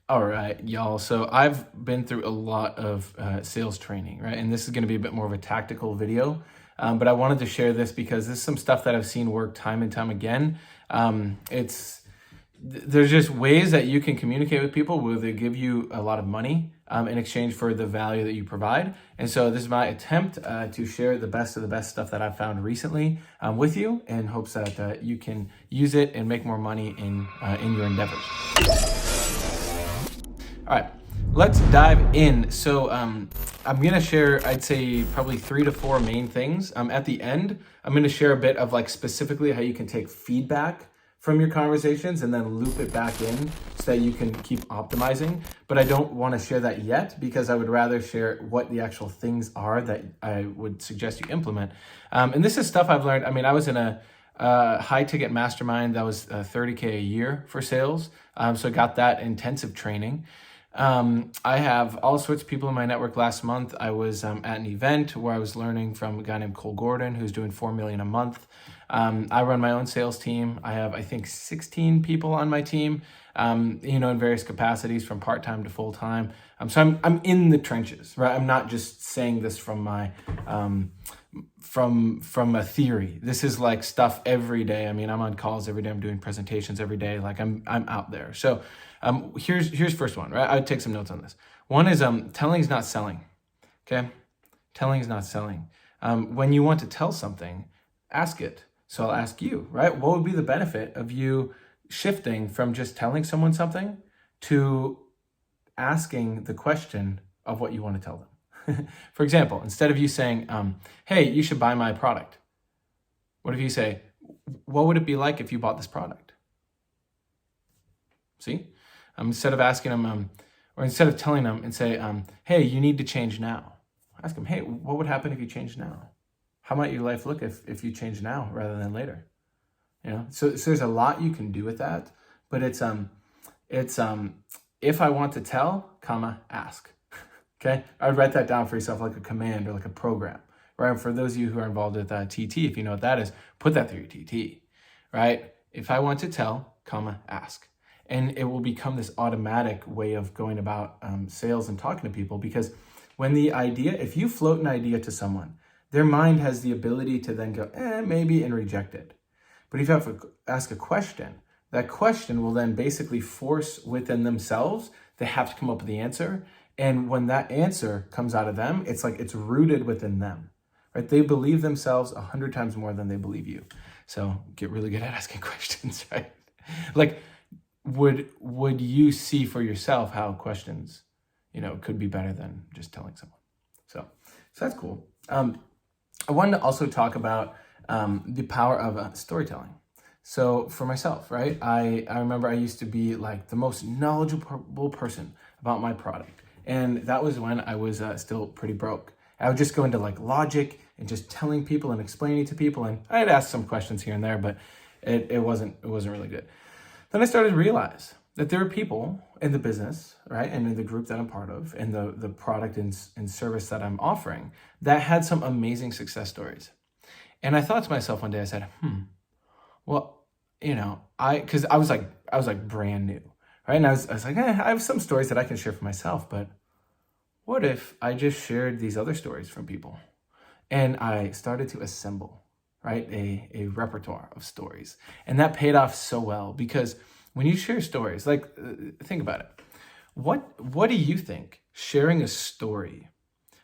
All right, y'all. So I've been through a lot of sales training, right? And this is going to be a bit more of a tactical video, but I wanted to share this because this is some stuff that I've seen work time and time again. There's just ways that you can communicate with people where they give you a lot of money in exchange for the value that you provide. And so this is my attempt to share the best of the best stuff that I've found recently with you, in hopes that you can use it and make more money in your endeavors. All right, let's dive in. So I'm gonna share, I'd say probably 3 to 4 main things. At the end, I'm gonna share a bit of like specifically how you can take feedback from your conversations and then loop it back in so that you can keep optimizing. But I don't wanna share that yet because I would rather share what the actual things are that I would suggest you implement. And this is stuff I've learned. I mean, I was in a high ticket mastermind that was $30K a year for sales. So I got that intensive training. I have all sorts of people in my network. Last month, I was at an event where I was learning from a guy named Cole Gordon, who's doing 4 million a month. I run my own sales team. I have, I think, 16 people on my team, in various capacities from part-time to full-time. So I'm in the trenches, right? I'm not just saying this from my, from a theory. This is like stuff every day. I mean, I'm on calls every day. I'm doing presentations every day. Like I'm out there. So here's first one, right? I'd take some notes on this. One is telling is not selling. Okay, telling is not selling. When you want to tell something, ask it. So I'll ask you, right? What would be the benefit of you shifting from just telling someone something to asking the question of what you want to tell them? For example, instead of you saying, hey, you should buy my product, what if you say, what would it be like if you bought this product? See? Instead of asking them, or instead of telling them and say, hey, you need to change now. Ask them, hey, what would happen if you change now? How might your life look if you change now rather than later? So there's a lot you can do with that, but it's if I want to tell, ask. Okay, I'd write that down for yourself like a command or like a program, right? For those of you who are involved with TT, if you know what that is, put that through your TT, right? If I want to tell, ask. And it will become this automatic way of going about sales and talking to people, because when if you float an idea to someone, their mind has the ability to then go, maybe, and reject it. But if you have to ask a question, that question will then basically force within themselves, they have to come up with the answer. And when that answer comes out of them, it's like it's rooted within them, right? They believe themselves 100 times more than they believe you. So get really good at asking questions, right? Like, would you see for yourself how questions, could be better than just telling someone? So that's cool. I wanted to also talk about the power of storytelling. So for myself, right, I remember I used to be like the most knowledgeable person about my product. And that was when I was still pretty broke. I would just go into like logic and just telling people and explaining to people. And I had asked some questions here and there, but it wasn't really good. Then I started to realize that there are people in the business, right, and in the group that I'm part of, and the product and service that I'm offering, that had some amazing success stories. And I thought to myself one day, I said, well, because I was like brand new, right? And I was like, I have some stories that I can share for myself, but what if I just shared these other stories from people? And I started to assemble, right, a repertoire of stories. And that paid off so well, because when you share stories, like, think about it. What do you think sharing a story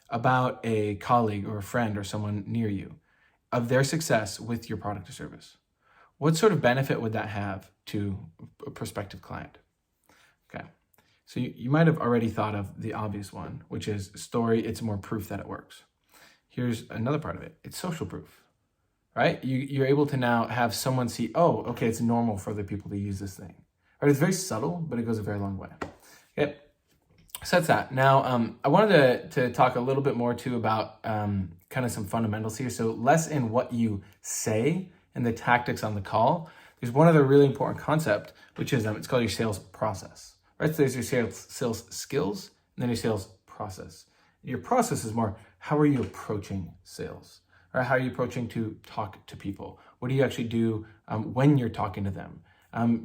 about a colleague or a friend or someone near you of their success with your product or service, what sort of benefit would that have to a prospective client? Okay, so you might have already thought of the obvious one, which is story. It's more proof that it works. Here's another part of it. It's social proof, right? You're able to now have someone see, oh, okay, it's normal for other people to use this thing. Right? It's very subtle, but it goes a very long way. Okay, so that's that. Now, I wanted to talk a little bit more too about kind of some fundamentals here. So less in what you say and the tactics on the call. There's one other really important concept, which is it's called your sales process, right? So there's your sales skills, and then your sales process. Your process is more, how are you approaching sales? Or how are you approaching to talk to people? What do you actually do when you're talking to them?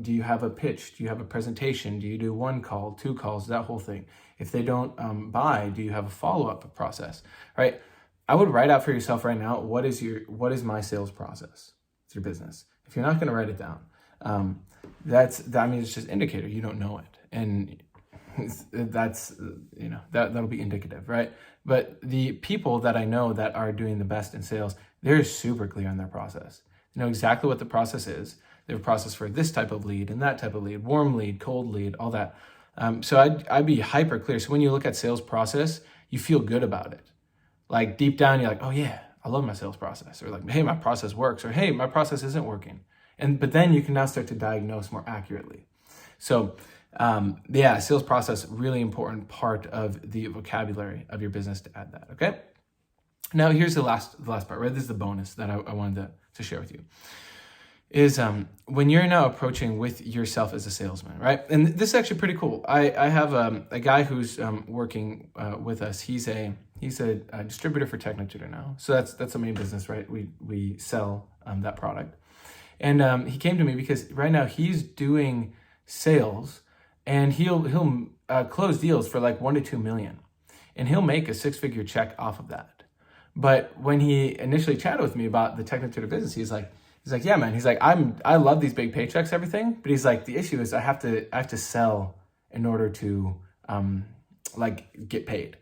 Do you have a pitch? Do you have a presentation? Do you do 1 call, 2 calls, that whole thing? If they don't buy, do you have a follow-up process, right? I would write out for yourself right now, what is my sales process? It's your business. If you're not going to write it down, that means it's just indicator. You don't know it. And that's, that'll be indicative, right? But the people that I know that are doing the best in sales, they're super clear on their process. They know exactly what the process is. They have a process for this type of lead and that type of lead, warm lead, cold lead, all that. So I'd be hyper clear. So when you look at sales process, you feel good about it. Like deep down, you're like, oh yeah, I love my sales process. Or like, hey, my process works. Or hey, my process isn't working. But then you can now start to diagnose more accurately. So sales process, really important part of the vocabulary of your business to add that, okay? Now here's the last part, right? This is the bonus that I wanted to share with you. Is when you're now approaching with yourself as a salesman, right? And this is actually pretty cool. I have a guy who's working with us. He's a distributor for TechnoTutor now. So that's the main business, right? We sell that product. And he came to me because right now he's doing sales, and he'll close deals for like 1 to 2 million, and he'll make a 6-figure check off of that. But when he initially chatted with me about the TechnoTutor business, he's like, yeah, man. He's like, I love these big paychecks, everything. But he's like, the issue is I have to sell in order to get paid.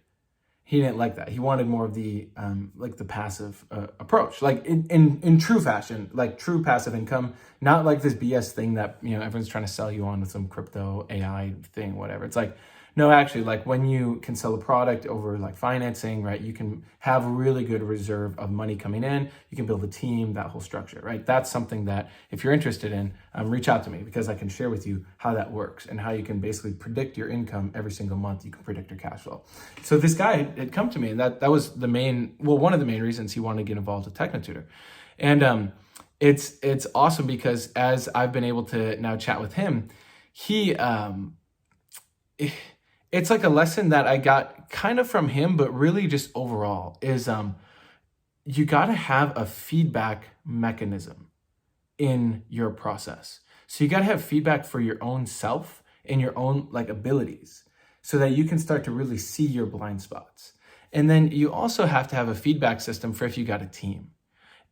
He didn't like that. He wanted more of the the passive approach, like in true fashion, like true passive income, not like this BS thing that everyone's trying to sell you on with some crypto AI thing, whatever. It's like, no, actually, like when you can sell a product over like financing, right? You can have a really good reserve of money coming in. You can build a team, that whole structure, right? That's something that if you're interested in, reach out to me, because I can share with you how that works and how you can basically predict your income every single month. You can predict your cash flow. So this guy had come to me, and that was one of the main reasons he wanted to get involved with TechnoTutor. And it's awesome because as I've been able to now chat with him, it's like a lesson that I got kind of from him, but really just overall is you got to have a feedback mechanism in your process. So you got to have feedback for your own self and your own abilities so that you can start to really see your blind spots. And then you also have to have a feedback system for if you got a team.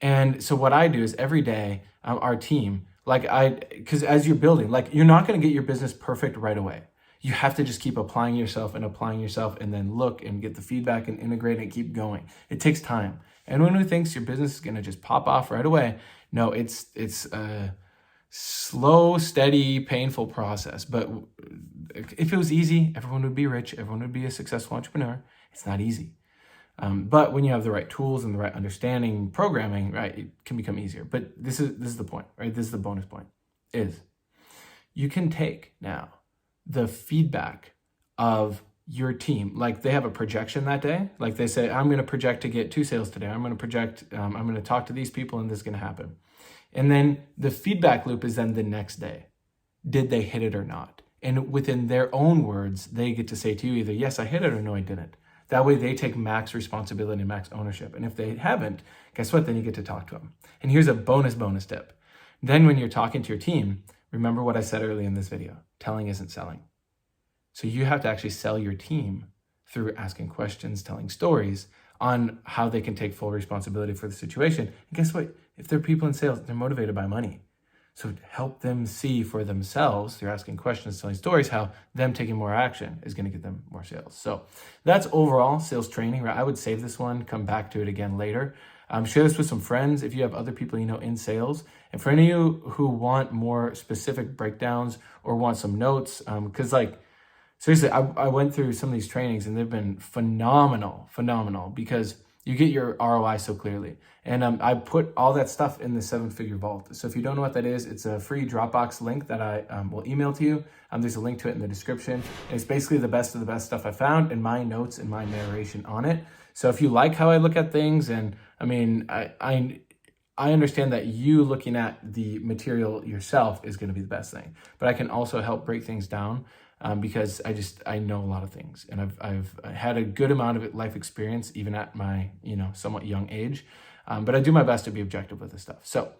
And so what I do is every day, our team, because as you're building, you're not going to get your business perfect right away. You have to just keep applying yourself and then look and get the feedback and integrate and keep going. It takes time. Anyone who thinks your business is going to just pop off right away, no, it's a slow, steady, painful process. But if it was easy, everyone would be rich. Everyone would be a successful entrepreneur. It's not easy. But when you have the right tools and the right understanding, programming, right, it can become easier. But this is the point, right? This is the bonus point, is you can take now the feedback of your team. Like they have a projection that day. Like they say, I'm going to project to get 2 sales today. I'm going to project, I'm going to talk to these people and this is going to happen. And then the feedback loop is then the next day. Did they hit it or not? And within their own words, they get to say to you either, yes, I hit it, or no, I didn't. That way they take max responsibility and max ownership. And if they haven't, guess what? Then you get to talk to them. And here's a bonus tip. Then when you're talking to your team, remember what I said earlier in this video, telling isn't selling. So you have to actually sell your team through asking questions, telling stories on how they can take full responsibility for the situation. And guess what? If they're people in sales, they're motivated by money. So help them see for themselves through asking questions, telling stories, how them taking more action is going to get them more sales. So that's overall sales training, right? I would save this one, come back to it again later. Share this with some friends if you have other people you know in sales. And for any of you who want more specific breakdowns or want some notes, because seriously, I went through some of these trainings and they've been phenomenal, because you get your ROI so clearly. And I put all that stuff in the 7-figure vault. So if you don't know what that is, it's a free Dropbox link that I will email to you. There's a link to it in the description. And it's basically the best of the best stuff I found and my notes and my narration on it. So if you like how I look at things, and I understand that you looking at the material yourself is going to be the best thing, but I can also help break things down because I know a lot of things, and I've had a good amount of life experience even at my somewhat young age. But I do my best to be objective with this stuff. So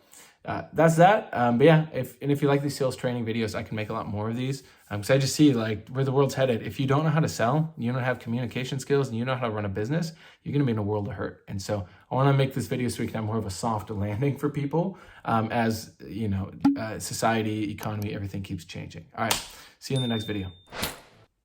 that's that. But yeah, if you like these sales training videos, I can make a lot more of these. Because I just see like where the world's headed. If you don't know how to sell, you don't have communication skills, and you know how to run a business, you're going to be in a world of hurt. And so I want to make this video so we can have more of a soft landing for people as, society, economy, everything keeps changing. All right. See you in the next video.